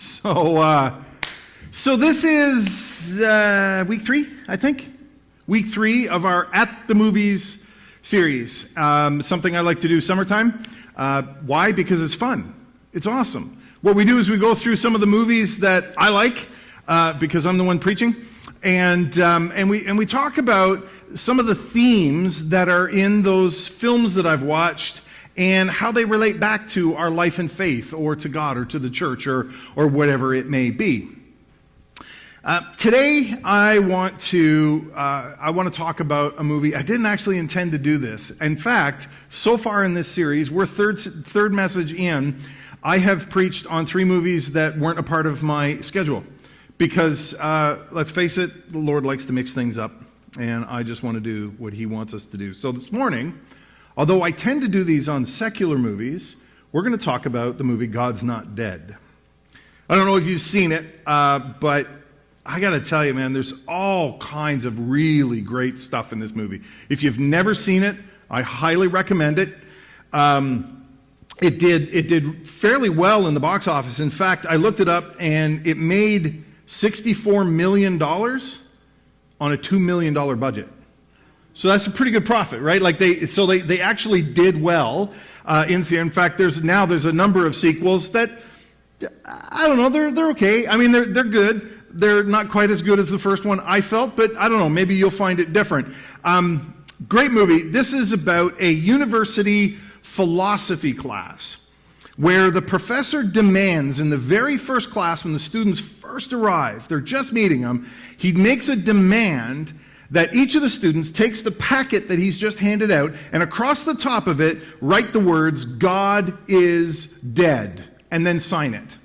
So this is week 3, I think. Week 3 of our At the Movies series. Something I like to do summertime. Why? Because it's fun. It's awesome. What we do is we go through some of the movies that I like, because I'm the one preaching, and we talk about some of the themes that are in those films that I've watched, and how they relate back to our life and faith, or to God, or to the church, or whatever it may be. Today, I want to talk about a movie. I didn't actually intend to do this. In fact, so far in this series, we're third message in. I have preached on 3 movies that weren't a part of my schedule, because let's face it, the Lord likes to mix things up, and I just want to do what He wants us to do. So this morning, although I tend to do these on secular movies, we're going to talk about the movie God's Not Dead. I don't know if you've seen it, but I got to tell you, man, there's all kinds of really great stuff in this movie. If you've never seen it, I highly recommend it. It did fairly well in the box office. In fact, I looked it up, and it made $64 million on a $2 million budget. So that's a pretty good profit, right? Like they actually did well in theater. In fact, there's a number of sequels that, I don't know, they're okay. I mean, they're good. They're not quite as good as the first one, I felt, but I don't know, maybe you'll find it different. Great movie. This is about a university philosophy class where the professor demands in the very first class, when the students first arrive, they're just meeting them, he makes a demand that each of the students takes the packet that he's just handed out, and across the top of it, write the words, "God is dead," and then sign it.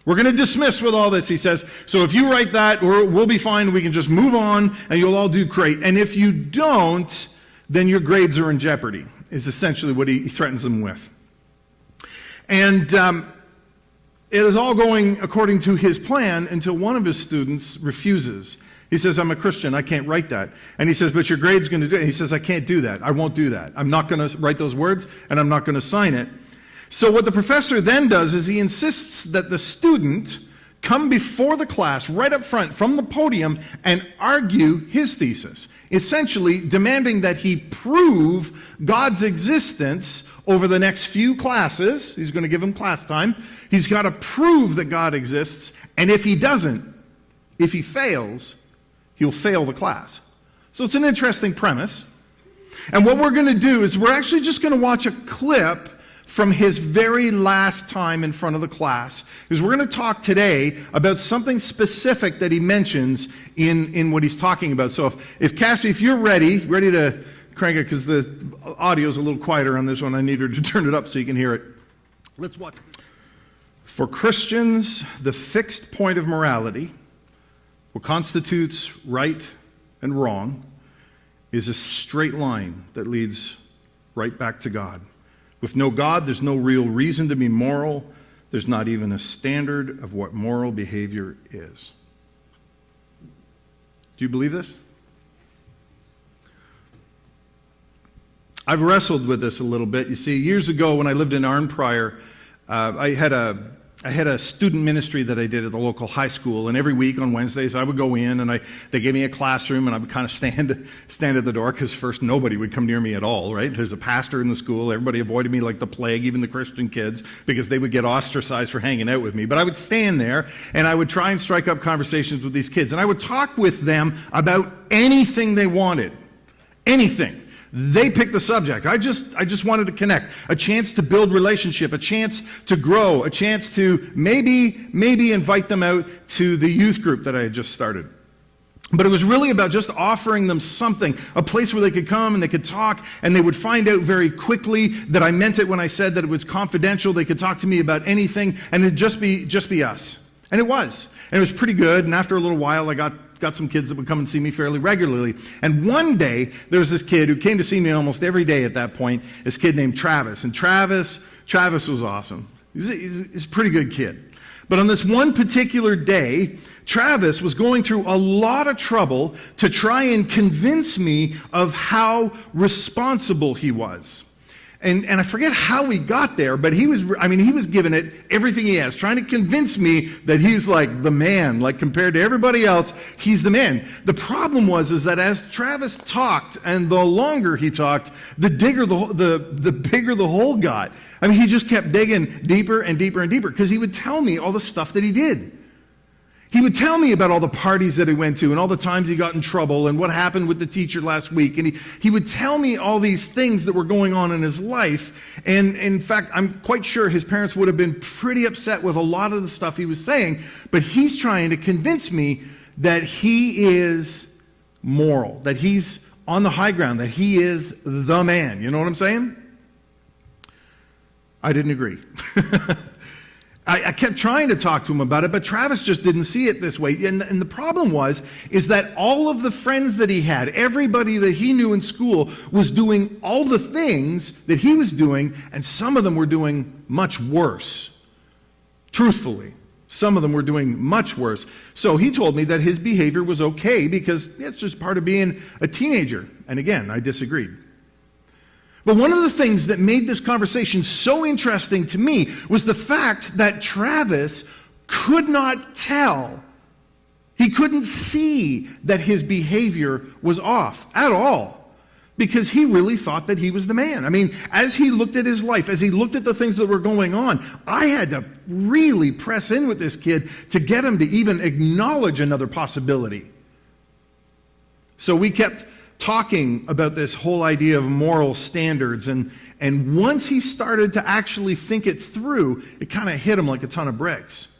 We're going to dismiss with all this, he says. So if you write that, we'll be fine. We can just move on, and you'll all do great. And if you don't, then your grades are in jeopardy, is essentially what he threatens them with. And it is all going according to his plan until one of his students refuses. He says, "I'm a Christian. I can't write that." And he says, "But your grade's going to do it." He says, "I can't do that. I won't do that. I'm not going to write those words, and I'm not going to sign it." So what the professor then does is he insists that the student come before the class right up front from the podium and argue his thesis, essentially demanding that he prove God's existence over the next few classes. He's going to give him class time. He's got to prove that God exists, and if he doesn't, if he fails, he'll fail the class. So it's an interesting premise. And what we're going to do is we're actually just going to watch a clip from his very last time in front of the class, because we're going to talk today about something specific that he mentions in what he's talking about. So if Cassie, if you're ready to crank it, because the audio's a little quieter on this one, I need her to turn it up so you can hear it. Let's watch. For Christians, the fixed point of morality, what constitutes right and wrong, is a straight line that leads right back to God. With no God, there's no real reason to be moral. There's not even a standard of what moral behavior is. Do you believe this? I've wrestled with this a little bit. You see, years ago when I lived in Arnprior, I had a student ministry that I did at the local high school, and every week on Wednesdays I would go in, and they gave me a classroom, and I would kind of stand at the door, because first nobody would come near me at all, right? There's a pastor in the school. Everybody avoided me like the plague, even the Christian kids, because they would get ostracized for hanging out with me. But I wowould stand there, and I would try and strike up conversations with these kids, and I would talk with them about anything they wanted. Anything. They picked the subject. I just wanted to connect, a chance to build relationship, a chance to grow, a chance to maybe invite them out to the youth group that I had just started. But it was really about just offering them something, a place where they could come and they could talk, and they would find out very quickly that I meant it when I said that it was confidential. They could talk to me about anything, and it'd just be us. And it was. And it was pretty good, and after a little while I got some kids that would come and see me fairly regularly. And one day, there was this kid who came to see me almost every day at that point, this kid named Travis. And Travis was awesome. He's a pretty good kid. But on this one particular day, Travis was going through a lot of trouble to try and convince me of how responsible he was. And I forget how he got there, but he was giving it everything he has, trying to convince me that he's like the man, like compared to everybody else, he's the man. The problem is that as Travis talked, and the longer he talked, the bigger the hole got. I mean, he just kept digging deeper and deeper and deeper, because he would tell me all the stuff that he did. He would tell me about all the parties that he went to and all the times he got in trouble and what happened with the teacher last week. And he would tell me all these things that were going on in his life. And in fact, I'm quite sure his parents would have been pretty upset with a lot of the stuff he was saying. But he's trying to convince me that he is moral, that he's on the high ground, that he is the man. You know what I'm saying? I didn't agree. I kept trying to talk to him about it, but Travis just didn't see it this way. And the problem is that all of the friends that he had, everybody that he knew in school, was doing all the things that he was doing, and some of them were doing much worse. Truthfully, some of them were doing much worse. So he told me that his behavior was okay because it's just part of being a teenager. And again, I disagreed. But one of the things that made this conversation so interesting to me was the fact that Travis could not tell. He couldn't see that his behavior was off at all, because he really thought that he was the man. I mean, as he looked at his life, as he looked at the things that were going on, I had to really press in with this kid to get him to even acknowledge another possibility. So we kept talking about this whole idea of moral standards, and once he started to actually think it through, it kind of hit him like a ton of bricks.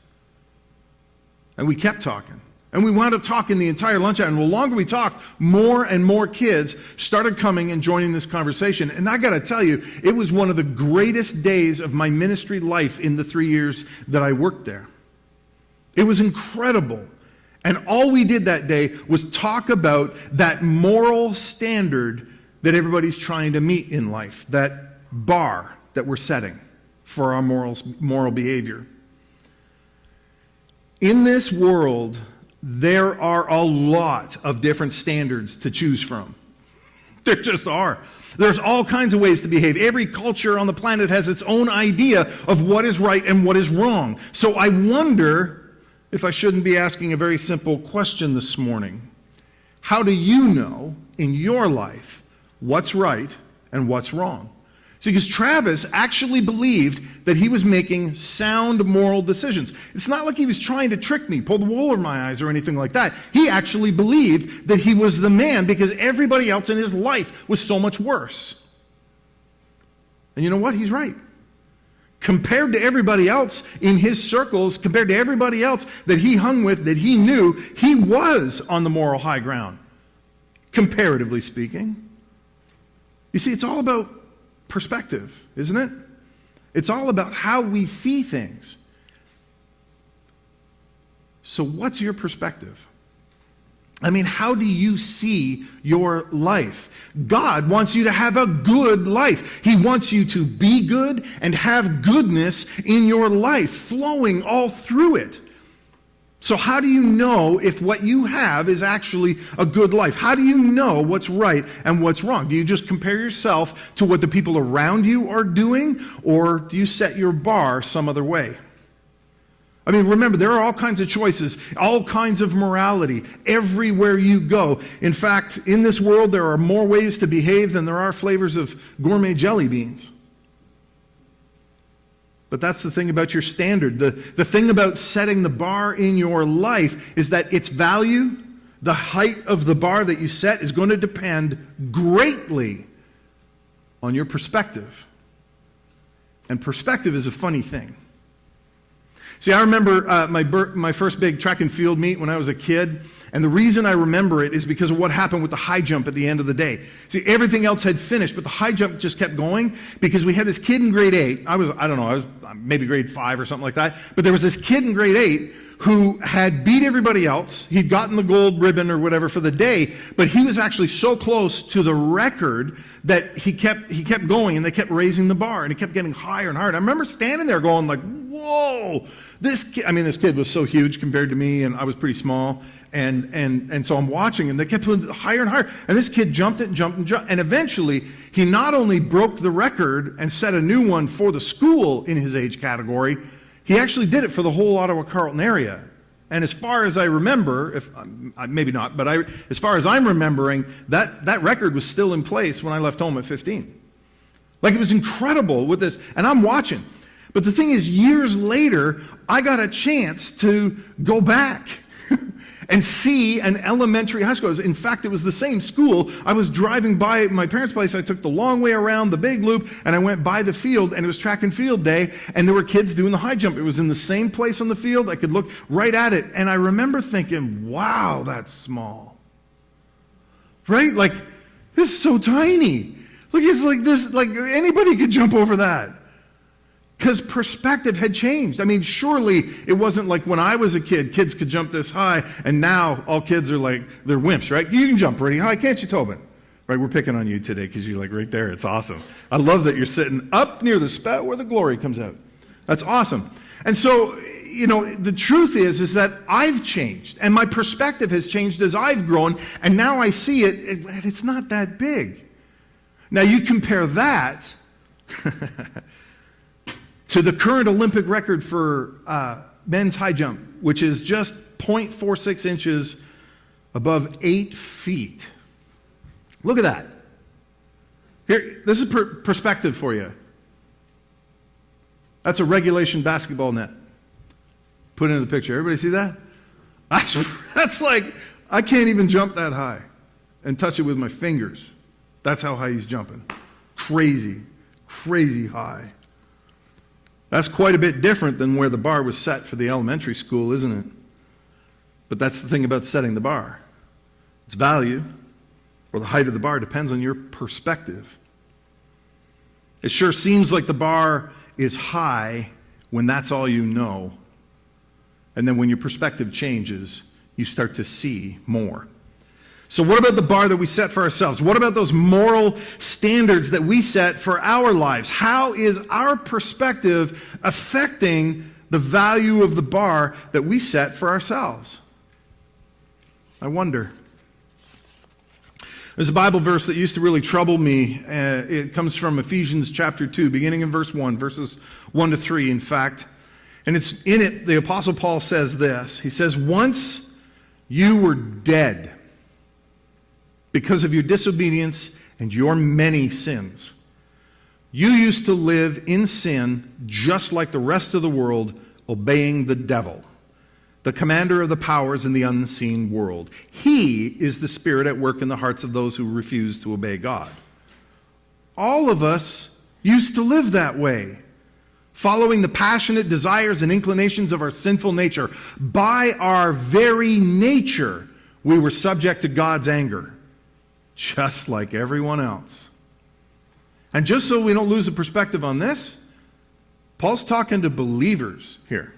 And we kept talking. And we wound up talking the entire lunch hour, and the longer we talked, more and more kids started coming and joining this conversation. And I got to tell you, it was one of the greatest days of my ministry life in the 3 years that I worked there. It was incredible. And all we did that day was talk about that moral standard that everybody's trying to meet in life, that bar that we're setting for our moral behavior. In this world, there are a lot of different standards to choose from. There just are. There's all kinds of ways to behave. Every culture on the planet has its own idea of what is right and what is wrong. So I wonder if I shouldn't be asking a very simple question this morning. How do you know in your life what's right and what's wrong? See, because Travis actually believed that he was making sound moral decisions. It's not like he was trying to trick me, pull the wool over my eyes or anything like that. He actually believed that he was the man because everybody else in his life was so much worse. And you know what? He's right. Compared to everybody else in his circles, compared to everybody else that he hung with, that he knew, he was on the moral high ground, comparatively speaking. You see, it's all about perspective, isn't it? It's all about how we see things. So what's your perspective? I mean, how do you see your life? God wants you to have a good life. He wants you to be good and have goodness in your life, flowing all through it. So how do you know if what you have is actually a good life? How do you know what's right and what's wrong? Do you just compare yourself to what the people around you are doing, or do you set your bar some other way? I mean, remember, there are all kinds of choices, all kinds of morality everywhere you go. In fact, in this world, there are more ways to behave than there are flavors of gourmet jelly beans. But that's the thing about your standard. The thing about setting the bar in your life is that its value, the height of the bar that you set, is going to depend greatly on your perspective. And perspective is a funny thing. See, I remember my first big track and field meet when I was a kid, and the reason I remember it is because of what happened with the high jump at the end of the day. See, everything else had finished, but the high jump just kept going because we had this kid in grade 8. I was maybe grade 5 or something like that, but there was this kid in grade 8 who had beat everybody else. He'd gotten the gold ribbon or whatever for the day, but he was actually so close to the record that he kept going, and they kept raising the bar, and it kept getting higher and higher. I remember standing there going like, whoa, this kid was so huge compared to me, and I was pretty small. And so I'm watching, and they kept going higher and higher. And this kid jumped it and jumped and jumped. And eventually, he not only broke the record and set a new one for the school in his age category, he actually did it for the whole Ottawa-Carleton area. And as far as I remember, maybe not, but as far as I'm remembering, that record was still in place when I left home at 15. Like, it was incredible with this. And I'm watching. But the thing is, years later, I got a chance to go back and see an elementary high school. In fact, it was the same school. I was driving by my parents' place. I took the long way around the big loop, and I went by the field, and it was track and field day, and there were kids doing the high jump. It was in the same place on the field. I could look right at it, and I remember thinking, wow, that's small. Right? Like, this is so tiny. Look, it's like this, like anybody could jump over that. Because perspective had changed. I mean, surely it wasn't like when I was a kid, kids could jump this high, and now all kids are like, they're wimps, right? You can jump pretty high, can't you, Tobin? Right, we're picking on you today because you're like right there. It's awesome. I love that you're sitting up near the spout where the glory comes out. That's awesome. And so, you know, the truth is that I've changed, and my perspective has changed as I've grown, and now I see it's not that big. Now, you compare that to the current Olympic record for men's high jump, which is just 0.46 inches above 8 feet. Look at that. Here, this is perspective for you. That's a regulation basketball net. Put it in the picture. Everybody see that? That's like, I can't even jump that high and touch it with my fingers. That's how high he's jumping. Crazy, crazy high. That's quite a bit different than where the bar was set for the elementary school, isn't it? But that's the thing about setting the bar. Its value, or the height of the bar, depends on your perspective. It sure seems like the bar is high when that's all you know. And then when your perspective changes, you start to see more. So what about the bar that we set for ourselves? What about those moral standards that we set for our lives? How is our perspective affecting the value of the bar that we set for ourselves? I wonder. There's a Bible verse that used to really trouble me. It comes from Ephesians chapter 2, beginning in verse 1, verses 1 to 3, in fact. And it's in it, the Apostle Paul says this. He says, once you were dead because of your disobedience and your many sins. You used to live in sin just like the rest of the world, obeying the devil, the commander of the powers in the unseen world. He is the spirit at work in the hearts of those who refuse to obey God. All of us used to live that way, following the passionate desires and inclinations of our sinful nature. By our very nature, we were subject to God's anger, just like everyone else. And just so we don't lose the perspective on this, Paul's talking to believers here.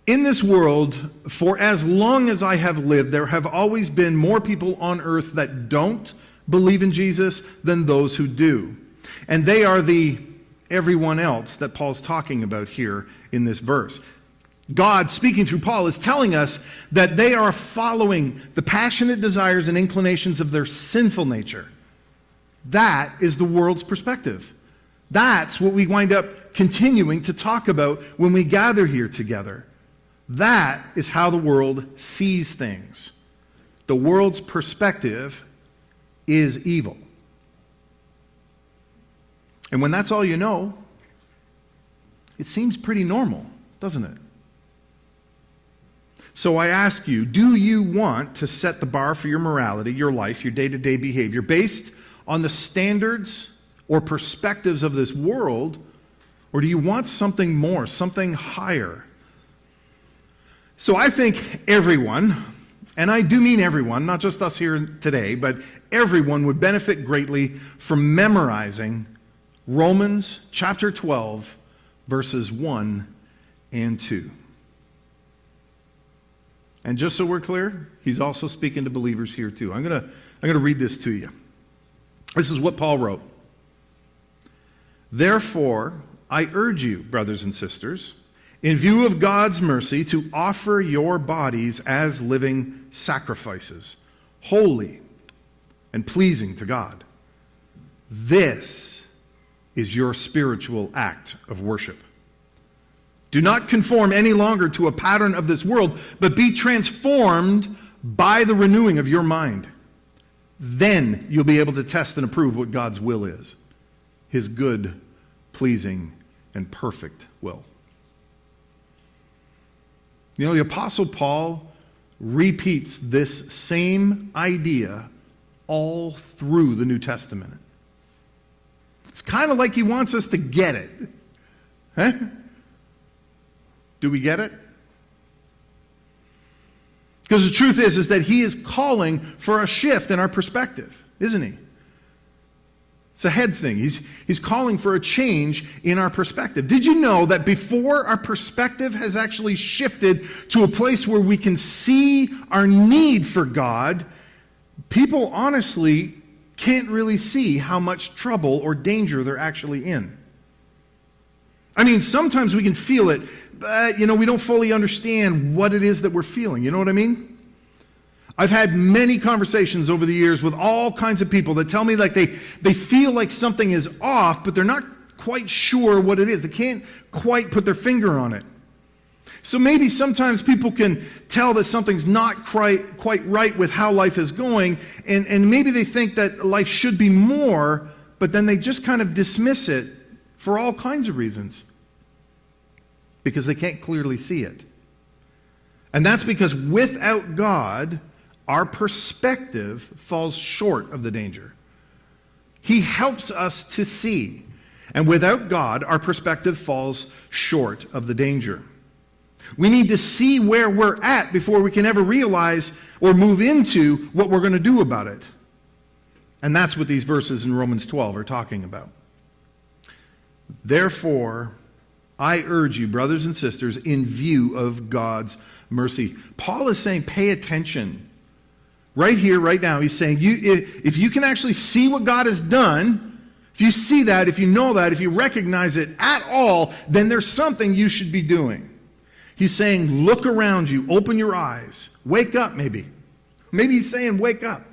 In this world, for as long as I have lived, there have always been more people on earth that don't believe in Jesus than those who do. And they are the everyone else that Paul's talking about here in this verse. God, speaking through Paul, is telling us that they are following the passionate desires and inclinations of their sinful nature. That is the world's perspective. That's what we wind up continuing to talk about when we gather here together. That is how the world sees things. The world's perspective is evil. And when that's all you know, it seems pretty normal, doesn't it? So I ask you, do you want to set the bar for your morality, your life, your day-to-day behavior based on the standards or perspectives of this world, or do you want something more, something higher? So I think everyone, and I do mean everyone, not just us here today, but everyone would benefit greatly from memorizing Romans chapter 12, verses 1 and 2. And just so we're clear, he's also speaking to believers here too. I'm going to read this to you. This is what Paul wrote. Therefore, I urge you, brothers and sisters, in view of God's mercy, to offer your bodies as living sacrifices, holy and pleasing to God. This is your spiritual act of worship. Do not conform any longer to a pattern of this world, but be transformed by the renewing of your mind. Then you'll be able to test and approve what God's will is, his good, pleasing, and perfect will. You know, the Apostle Paul repeats this same idea all through the New Testament. It's kind of like he wants us to get it. Huh? Do we get it? Because the truth is that he is calling for a shift in our perspective, isn't he? It's a head thing. He's calling for a change in our perspective. Did you know that before our perspective has actually shifted to a place where we can see our need for God, people honestly can't really see how much trouble or danger they're actually in? I mean, sometimes we can feel it, but, we don't fully understand what it is that we're feeling. You know what I mean? I've had many conversations over the years with all kinds of people that tell me like they feel like something is off, but they're not quite sure what it is. They can't quite put their finger on it. So maybe sometimes people can tell that something's not quite right with how life is going, and maybe they think that life should be more, but then they just kind of dismiss it for all kinds of reasons because they can't clearly see it. And that's because without God, our perspective falls short of the danger. He helps us to see. And without God, our perspective falls short of the danger. We need to see where we're at before we can ever realize or move into what we're going to do about it. And that's what these verses in Romans 12 are talking about. Therefore, I urge you, brothers and sisters, in view of God's mercy. Paul is saying, pay attention. Right here, right now, he's saying, if you can actually see what God has done, if you see that, if you know that, if you recognize it at all, then there's something you should be doing. He's saying, look around you, open your eyes, wake up maybe. Maybe he's saying, wake up.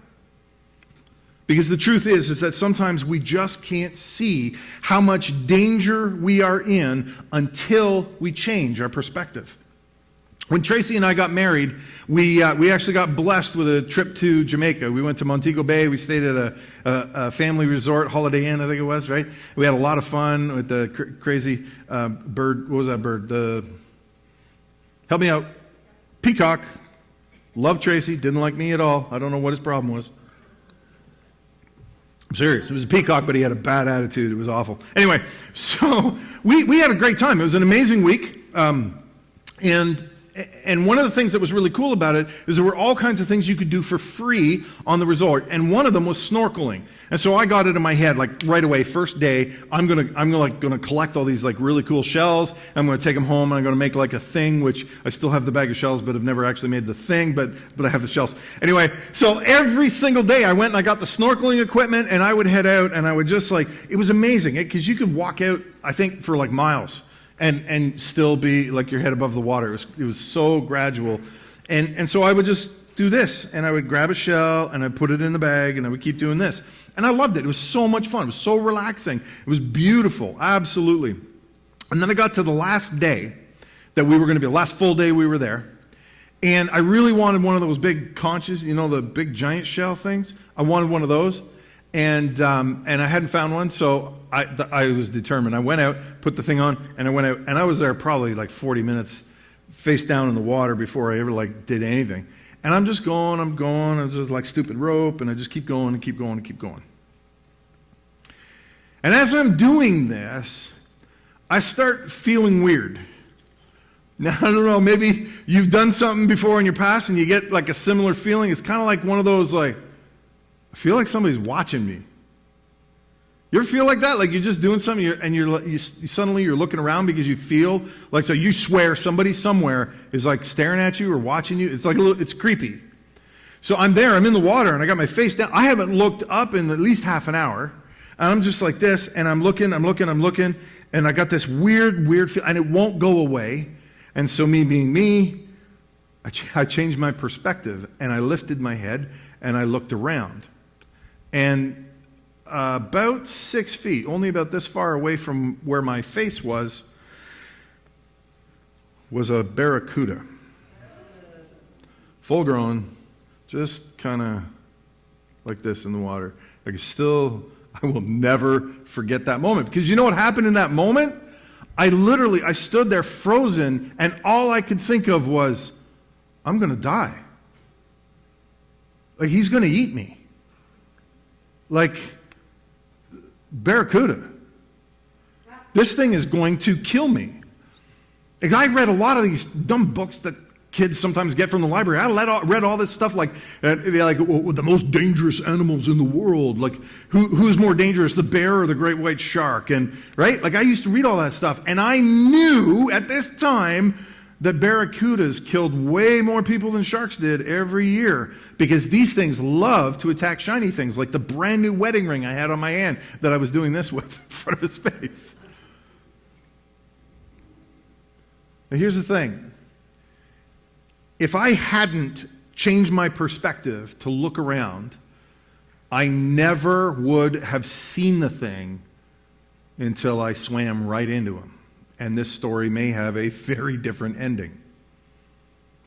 Because the truth is that sometimes we just can't see how much danger we are in until we change our perspective. When Tracy and I got married, we actually got blessed with a trip to Jamaica. We went to Montego Bay. We stayed at a family resort, Holiday Inn, I think it was, right? We had a lot of fun with the crazy bird. What was that bird? Help me out. Peacock. Loved Tracy. Didn't like me at all. I don't know what his problem was. I'm serious. It was a peacock, but he had a bad attitude. It was awful. Anyway, so we had a great time. It was an amazing week. And one of the things that was really cool about it is there were all kinds of things you could do for free on the resort, and one of them was snorkeling. And so I got it in my head, like right away, first day, I'm gonna collect all these like really cool shells. I'm gonna take them home, and I'm gonna make like a thing, which I still have the bag of shells, but have never actually made the thing, but I have the shells. Anyway, so every single day I went and I got the snorkeling equipment, and I would head out, and I would just it was amazing, because you could walk out, I think, for like miles. And still be like your head above the water. It was so gradual. And so I would just do this, and I would grab a shell, and I'd put it in the bag, and I would keep doing this. And I loved it. It was so much fun. It was so relaxing. It was beautiful, absolutely. And then I got to the last day that we were going to be, the last full day we were there, and I really wanted one of those big conches, the big giant shell things. I wanted one of those. And I hadn't found one, so I was determined. I went out, put the thing on, and I went out, and I was there probably like 40 minutes, face down in the water before I ever did anything. And I'm just going, I'm just like stupid rope, and I just keep going and keep going and keep going. And as I'm doing this, I start feeling weird. Now, I don't know, maybe you've done something before in your past, and you get like a similar feeling. It's kind of like one of those I feel like somebody's watching me. You ever feel like that? Like you're just doing something and suddenly you're looking around because you feel like, so you swear somebody somewhere is like staring at you or watching you. It's like it's creepy. So I'm there, I'm in the water, and I got my face down. I haven't looked up in at least half an hour. And I'm just like this, and I'm looking, and I got this weird feel, and it won't go away. And so me being me, I changed my perspective, and I lifted my head, and I looked around. And about 6 feet, only about this far away from where my face was a barracuda. Full grown, just kind of like this in the water. I will never forget that moment. Because you know what happened in that moment? I stood there frozen, and all I could think of was, I'm going to die. Like, he's going to eat me. Like, barracuda. This thing is going to kill me. Like, I read a lot of these dumb books that kids sometimes get from the library. I read all this stuff like the most dangerous animals in the world. Like, who's more dangerous, the bear or the great white shark? And right? Like, I used to read all that stuff, and I knew at this time that barracudas killed way more people than sharks did every year, because these things love to attack shiny things, like the brand new wedding ring I had on my hand that I was doing this with in front of his face. Now, here's the thing. If I hadn't changed my perspective to look around, I never would have seen the thing until I swam right into him. And this story may have a very different ending.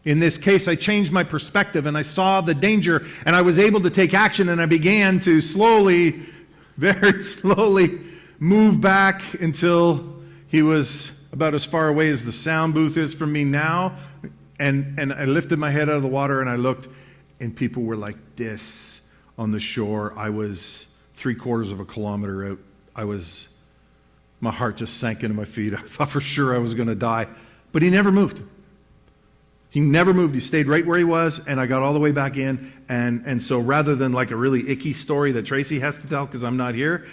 In this case, I changed my perspective, and I saw the danger, and I was able to take action, and I began to slowly, very slowly, move back until he was about as far away as the sound booth is from me now. And I lifted my head out of the water, and I looked, and people were like this on the shore. I was 3/4 of a kilometer out. My heart just sank into my feet. I thought for sure I was going to die. But he never moved. He never moved. He stayed right where he was, and I got all the way back in. And so rather than like a really icky story that Tracy has to tell because I'm not here,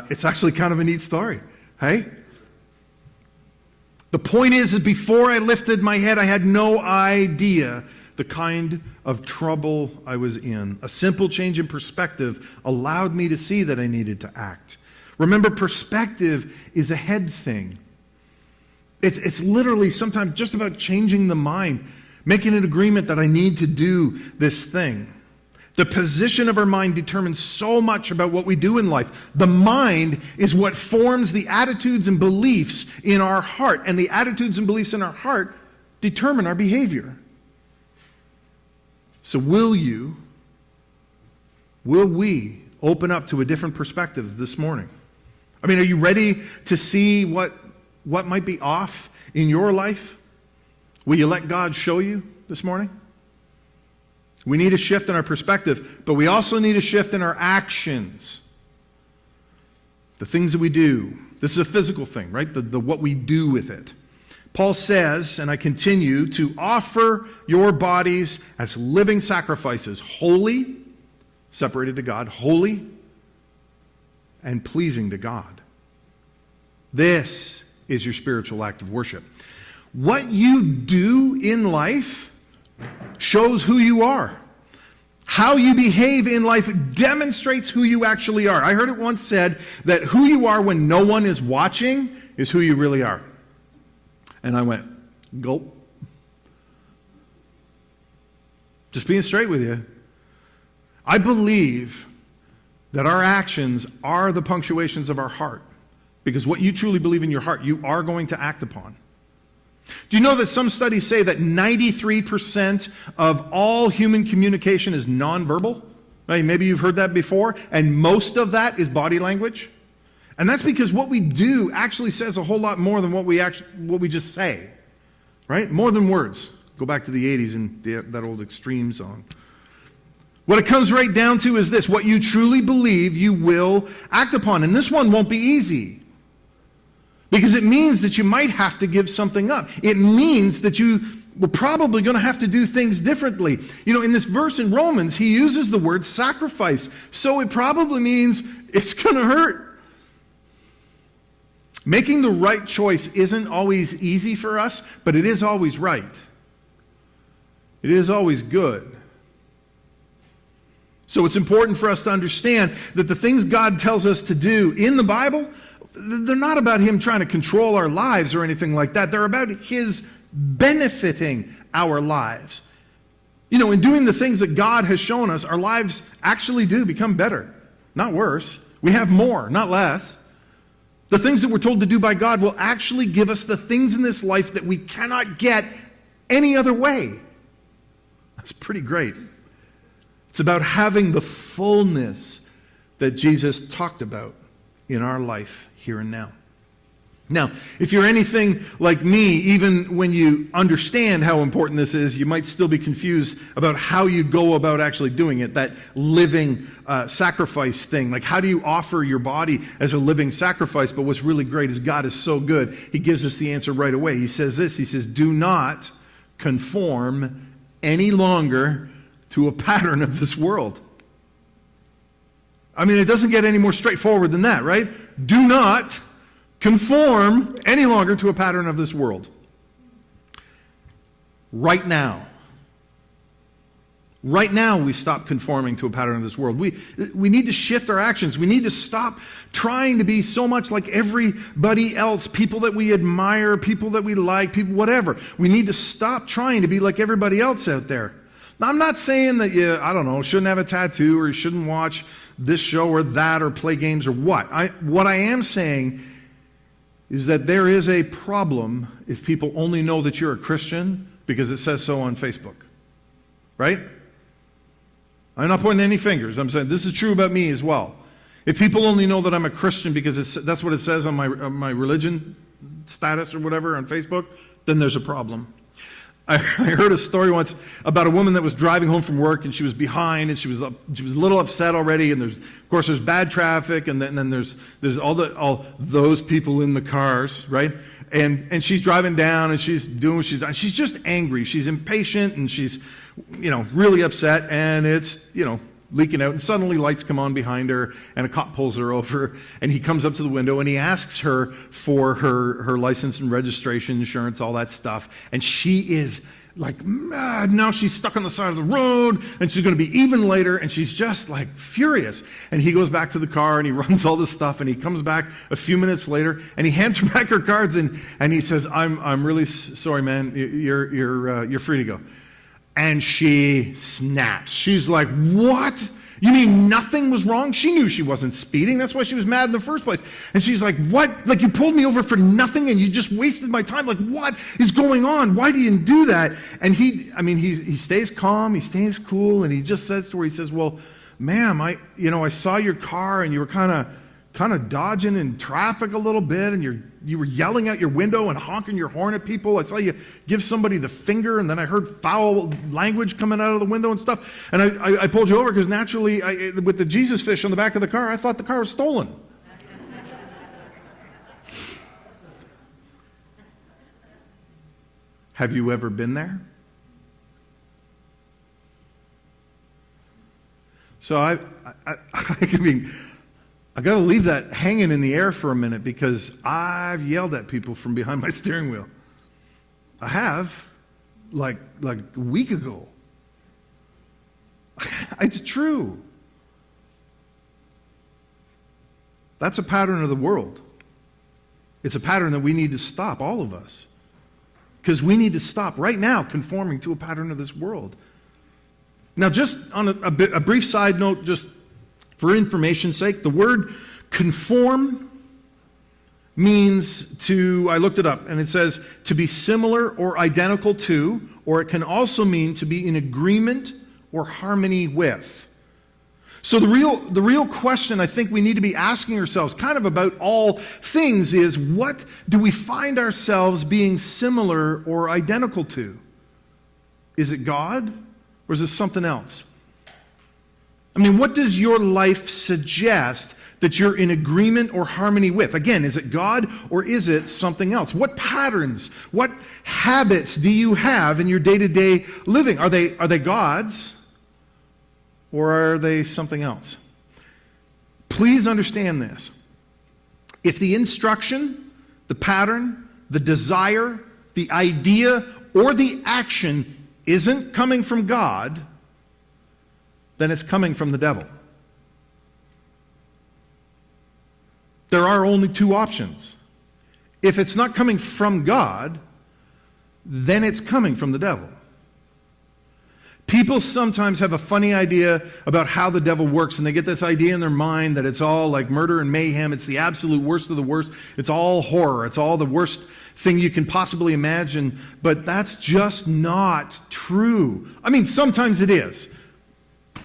it's actually kind of a neat story. Hey? The point is that before I lifted my head, I had no idea the kind of trouble I was in. A simple change in perspective allowed me to see that I needed to act. Remember, perspective is a head thing. It's literally sometimes just about changing the mind, making an agreement that I need to do this thing. The position of our mind determines so much about what we do in life. The mind is what forms the attitudes and beliefs in our heart, and the attitudes and beliefs in our heart determine our behavior. So will we open up to a different perspective this morning? I mean, are you ready to see what might be off in your life? Will you let God show you this morning? We need a shift in our perspective, but we also need a shift in our actions. The things that we do. This is a physical thing, right? The what we do with it. Paul says, and I continue, to offer your bodies as living sacrifices, holy, separated to God, holy, and pleasing to God. This is your spiritual act of worship. What you do in life shows who you are. How you behave in life demonstrates who you actually are. I heard it once said that who you are when no one is watching is who you really are. And I went, gulp. Just being straight with you. I believe that our actions are the punctuations of our heart. Because what you truly believe in your heart, you are going to act upon. Do you know that some studies say that 93% of all human communication is nonverbal? Maybe you've heard that before. And most of that is body language. And that's because what we do actually says a whole lot more than what we just say. Right? More than words. Go back to the 80s and that old Extreme song. What it comes right down to is this. What you truly believe, you will act upon. And this one won't be easy. Because it means that you might have to give something up. It means that you were probably going to have to do things differently. You know, in this verse in Romans, he uses the word sacrifice. So it probably means it's going to hurt. Making the right choice isn't always easy for us, but it is always right. It is always good. So it's important for us to understand that the things God tells us to do in the Bible, they're not about him trying to control our lives or anything like that. They're about his benefiting our lives. You know, in doing the things that God has shown us, our lives actually do become better, not worse. We have more, not less. The things that we're told to do by God will actually give us the things in this life that we cannot get any other way. That's pretty great. It's about having the fullness that Jesus talked about in our life here and now. Now, if you're anything like me, even when you understand how important this is, you might still be confused about how you go about actually doing it, that living sacrifice thing. Like, how do you offer your body as a living sacrifice? But what's really great is God is so good, he gives us the answer right away. He says this, he says, do not conform any longer to a pattern of this world. I mean, it doesn't get any more straightforward than that, right? Do not conform any longer to a pattern of this world. Right now. Right now we stop conforming to a pattern of this world. We need to shift our actions. We need to stop trying to be so much like everybody else, people that we admire, people that we like, people whatever. We need to stop trying to be like everybody else out there. Now, I'm not saying that you, I don't know, shouldn't have a tattoo or you shouldn't watch this show or that or play games or what. What I am saying is that there is a problem if people only know that you're a Christian because it says so on Facebook. Right? I'm not pointing any fingers. I'm saying this is true about me as well. If people only know that I'm a Christian because that's what it says on my religion status or whatever on Facebook, then there's a problem. I heard a story once about a woman that was driving home from work and she was behind and she was a little upset already, and of course there's bad traffic, and then there's all those people in the cars, right? And she's driving down and she's doing what she's doing. She's just angry. She's impatient and she's really upset, and it's leaking out, and suddenly lights come on behind her and a cop pulls her over, and he comes up to the window and he asks her for her license and registration, insurance, all that stuff, and she is like mad. Now she's stuck on the side of the road and she's going to be even later, and she's just like furious. And he goes back to the car and he runs all this stuff, and he comes back a few minutes later and he hands her back her cards, and he says, I'm really sorry, man, you're free to go. And she snaps. She's like, what? You mean nothing was wrong? She knew she wasn't speeding. That's why she was mad in the first place. And she's like, what? Like, you pulled me over for nothing and you just wasted my time? Like, what is going on? Why do you do that? And he stays calm, he stays cool, and he just says to her, he says, well, ma'am, I saw your car and you were kind of dodging in traffic a little bit, and you were yelling out your window and honking your horn at people. I saw you give somebody the finger, and then I heard foul language coming out of the window and stuff. And I pulled you over because naturally, with the Jesus fish on the back of the car, I thought the car was stolen. Have you ever been there? So I mean, I got to leave that hanging in the air for a minute, because I've yelled at people from behind my steering wheel. I have, like a week ago. It's true. That's a pattern of the world. It's a pattern that we need to stop, all of us. Because we need to stop right now conforming to a pattern of this world. Now, just on a brief side note, just for information's sake, the word conform means I looked it up, and it says to be similar or identical to, or it can also mean to be in agreement or harmony with. So the real question I think we need to be asking ourselves, kind of about all things, is what do we find ourselves being similar or identical to? Is it God, or is it something else? I mean, what does your life suggest that you're in agreement or harmony with? Again, is it God or is it something else? What patterns, what habits do you have in your day-to-day living? Are they God's, or are they something else? Please understand this. If the instruction, the pattern, the desire, the idea, or the action isn't coming from God, then it's coming from the devil. There are only two options. If it's not coming from God, then it's coming from the devil. People sometimes have a funny idea about how the devil works, and they get this idea in their mind that it's all like murder and mayhem. It's the absolute worst of the worst. It's all horror. It's all the worst thing you can possibly imagine. But that's just not true. I mean, sometimes it is.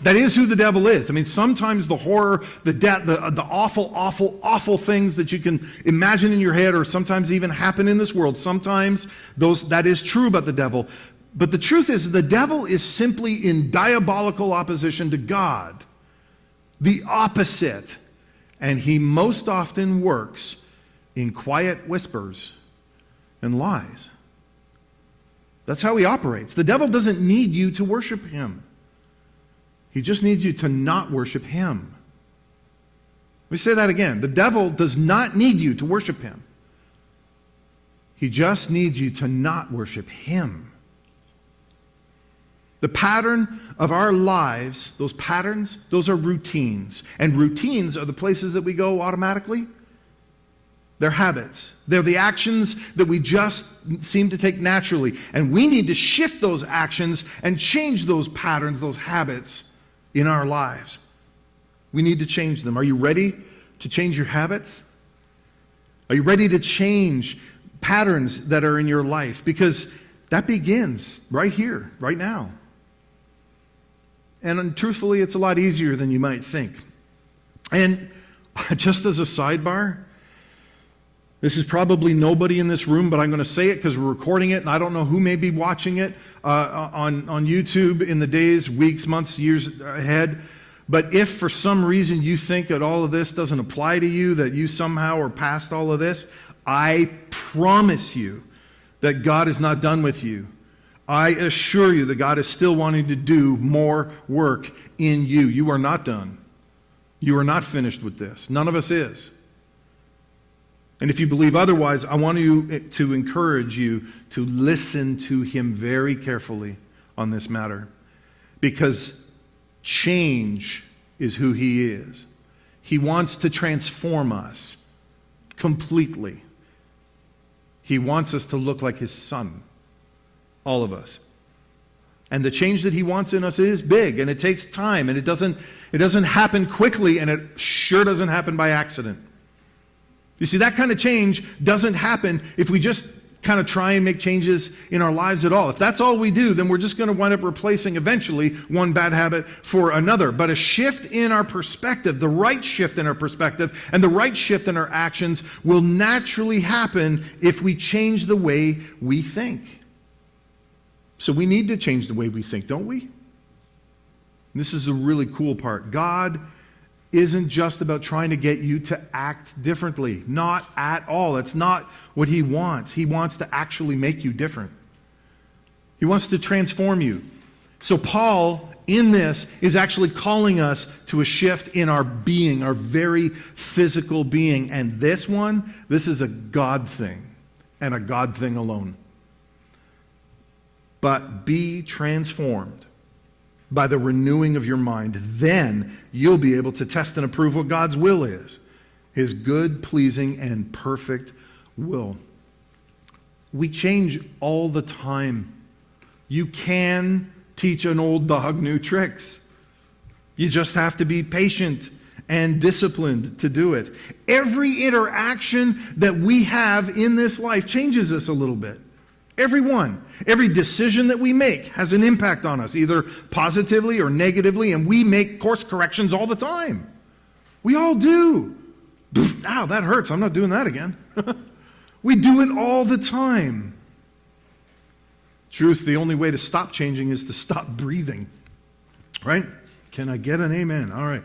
That is who the devil is. I mean, sometimes the horror, the death, the awful, awful, awful things that you can imagine in your head, or sometimes even happen in this world, sometimes that is true about the devil. But the truth is, the devil is simply in diabolical opposition to God. The opposite. And he most often works in quiet whispers and lies. That's how he operates. The devil doesn't need you to worship him. He just needs you to not worship him. Let me say that again. The devil does not need you to worship him. He just needs you to not worship him. The pattern of our lives, those patterns, those are routines. And routines are the places that we go automatically. They're habits. They're the actions that we just seem to take naturally. And we need to shift those actions and change those patterns, those habits in our lives. We need to change them. Are you ready to change your habits? Are you ready to change patterns that are in your life? Because that begins right here, right now. And truthfully, it's a lot easier than you might think. And just as a sidebar, this is probably nobody in this room, but I'm going to say it because we're recording it, and I don't know who may be watching it on YouTube in the days, weeks, months, years ahead. But if for some reason you think that all of this doesn't apply to you, that you somehow are past all of this, I promise you that God is not done with you. I assure you that God is still wanting to do more work in you. You are not done. You are not finished with this. None of us is. And if you believe otherwise, I want to encourage you to listen to him very carefully on this matter. Because change is who he is. He wants to transform us completely. He wants us to look like his son. All of us. And the change that he wants in us is big, and it takes time, and it doesn't happen quickly, and it sure doesn't happen by accident. You see, that kind of change doesn't happen if we just kind of try and make changes in our lives at all. If that's all we do, then we're just going to wind up replacing eventually one bad habit for another. But a shift in our perspective, the right shift in our perspective, and the right shift in our actions will naturally happen if we change the way we think. So we need to change the way we think, don't we? And this is the really cool part. God isn't just about trying to get you to act differently. Not at all. That's not what he wants. He wants to actually make you different. He wants to transform you. So Paul, in this, is actually calling us to a shift in our being, our very physical being. And this is a God thing, and a God thing alone. But be transformed by the renewing of your mind. Then you'll be able to test and approve what God's will is. His good, pleasing, and perfect will. We change all the time. You can teach an old dog new tricks. You just have to be patient and disciplined to do it. Every interaction that we have in this life changes us a little bit. Every one. Every decision that we make has an impact on us, either positively or negatively, and we make course corrections all the time. We all do. Ow, that hurts. I'm not doing that again. We do it all the time. Truth, the only way to stop changing is to stop breathing. Right? Can I get an amen? All right.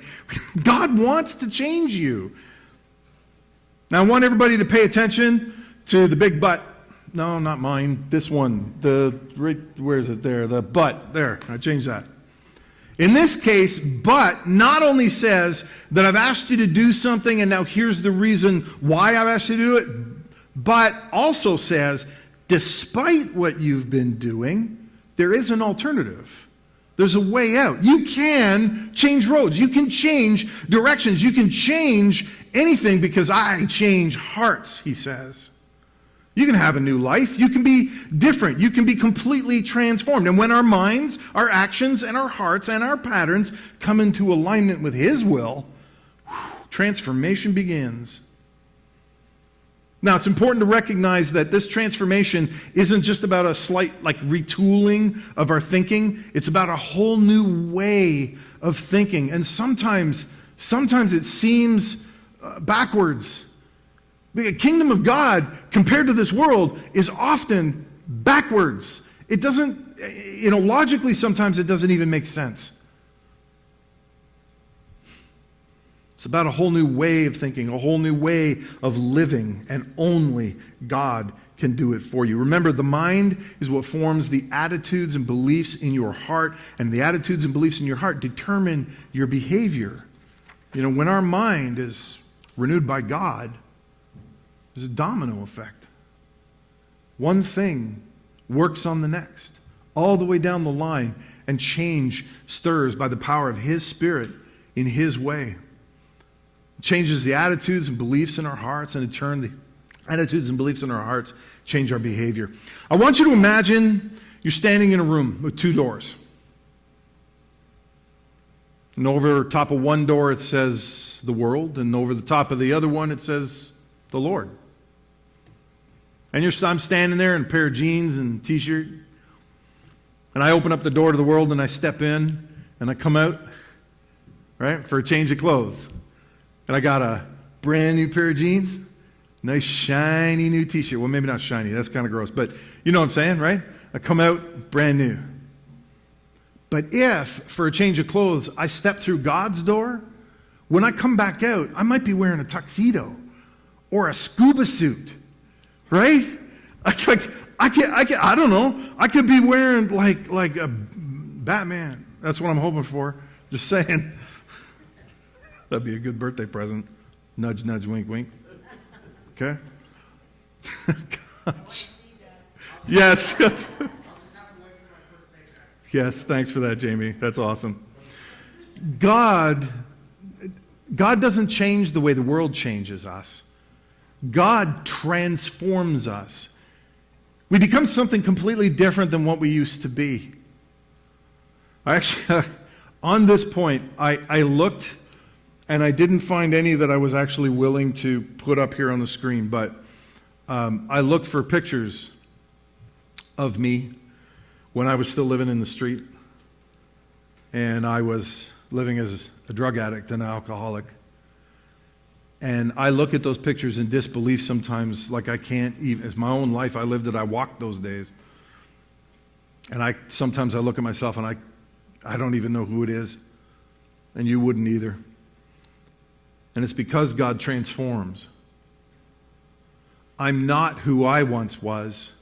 God wants to change you. Now, I want everybody to pay attention to the big but. No, not mine. This one. Where is it there? The but. There. I changed that. In this case, but not only says that I've asked you to do something and now here's the reason why I've asked you to do it, but also says, despite what you've been doing, there is an alternative. There's a way out. You can change roads. You can change directions. You can change anything because I change hearts, he says. You can have a new life. You can be different. You can be completely transformed. And when our minds, our actions, and our hearts and our patterns come into alignment with his will, transformation begins. Now, it's important to recognize that this transformation isn't just about a slight retooling of our thinking. It's about a whole new way of thinking. And sometimes it seems backwards. The kingdom of God, compared to this world, is often backwards. It doesn't, logically sometimes it doesn't even make sense. It's about a whole new way of thinking, a whole new way of living, and only God can do it for you. Remember, the mind is what forms the attitudes and beliefs in your heart, and the attitudes and beliefs in your heart determine your behavior. When our mind is renewed by God, there's a domino effect. One thing works on the next, all the way down the line, and change stirs by the power of his Spirit in his way. It changes the attitudes and beliefs in our hearts, and in turn, the attitudes and beliefs in our hearts change our behavior. I want you to imagine you're standing in a room with two doors. And over the top of one door it says the world, and over the top of the other one it says the Lord. And I'm standing there in a pair of jeans and t-shirt, and I open up the door to the world, and I step in, and I come out, right, for a change of clothes. And I got a brand new pair of jeans, nice shiny new t-shirt. Well, maybe not shiny, that's kind of gross, but you know what I'm saying, right? I come out brand new. But if, for a change of clothes, I step through God's door, when I come back out, I might be wearing a tuxedo or a scuba suit, right? I don't know. I could be wearing like a Batman. That's what I'm hoping for. Just saying. That'd be a good birthday present. Nudge, nudge, wink, wink. Okay? Gosh. Yes. Yes, thanks for that, Jamie. That's awesome. God doesn't change the way the world changes us. God transforms us. We become something completely different than what we used to be. Actually, on this point, I looked, and I didn't find any that I was actually willing to put up here on the screen, but I looked for pictures of me when I was still living in the street, and I was living as a drug addict and an alcoholic. And I look at those pictures in disbelief sometimes, like I can't even, it's my own life, I lived it, I walked those days. And sometimes I look at myself and I don't even know who it is, and you wouldn't either. And it's because God transforms. I'm not who I once was,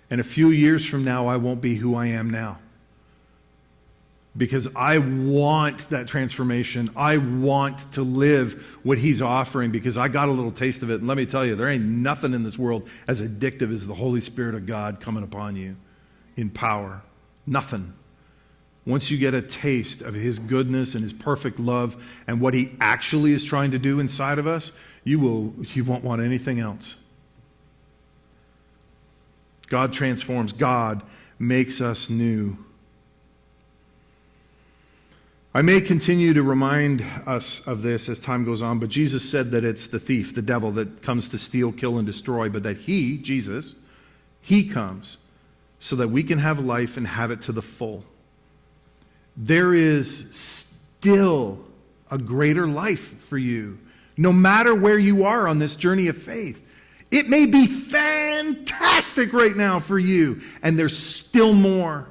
and a few years from now I won't be who I am now. Because I want that transformation. I want to live what he's offering, because I got a little taste of it. And let me tell you, there ain't nothing in this world as addictive as the Holy Spirit of God coming upon you in power. Nothing. Once you get a taste of his goodness and his perfect love and what he actually is trying to do inside of us, you won't want anything else. God transforms. God makes us new. I may continue to remind us of this as time goes on, but Jesus said that it's the thief, the devil, that comes to steal, kill, and destroy, but that he, Jesus, he comes so that we can have life and have it to the full. There is still a greater life for you, no matter where you are on this journey of faith. It may be fantastic right now for you, and there's still more.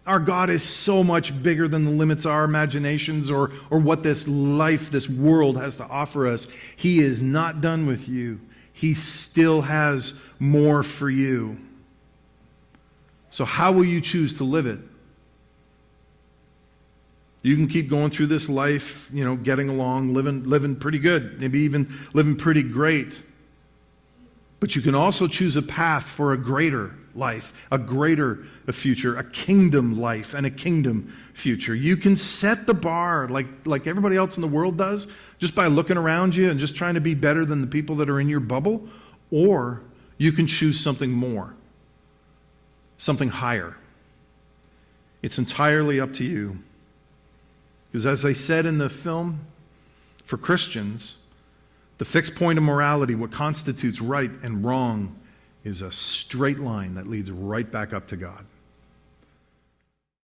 Our God is so much bigger than the limits of our imaginations or what this life, this world has to offer us. He is not done with you. He still has more for you. So how will you choose to live it? You can keep going through this life, getting along, living pretty good, maybe even living pretty great. But you can also choose a path for a greater life, a greater future, a kingdom life, and a kingdom future. You can set the bar like everybody else in the world does, just by looking around you and just trying to be better than the people that are in your bubble, or you can choose something more, something higher. It's entirely up to you. Because as they said in the film, for Christians, the fixed point of morality, what constitutes right and wrong, is a straight line that leads right back up to God.